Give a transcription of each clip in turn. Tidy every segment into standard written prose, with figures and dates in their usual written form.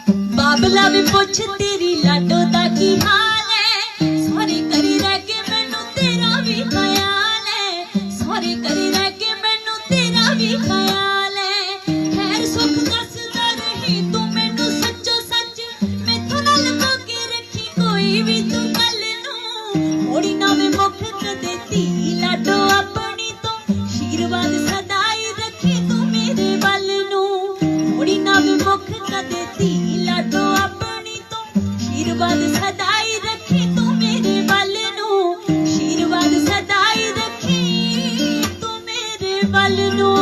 बाबला भी पुछ तेरी लाडो दा की हाल है। सॉरी करी रह के मैनू तेरा भी ख्याल है। सॉरी करी रह के मैनू तेरा भी ख्याल है। खैर सुख दसदा रही तू मैनू सच्चो सच, मैथों ना लुका के रखी कोई भी तू गल नू। मोड़ी ना वे मुख कदे धी लाडो अपनी तो, आशीर्वाद सदाई रखी तू मेरे वल नू। मोड़ी ना वे मुख कदे धी लाडो अपनी तो, आशीर्वाद सदाई रखी तू मेरे वल नू। आशीर्वाद सदाई रखी तू मेरे वल नू।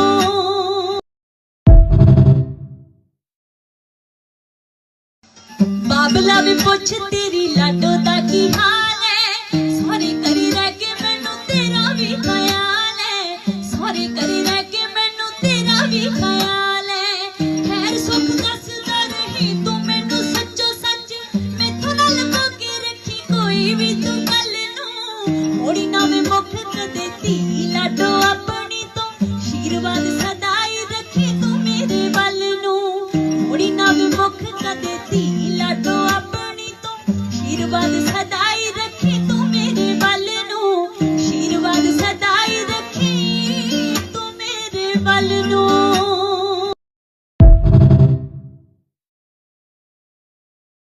बाबला भी पुछ तेरी लाडो दा की हाल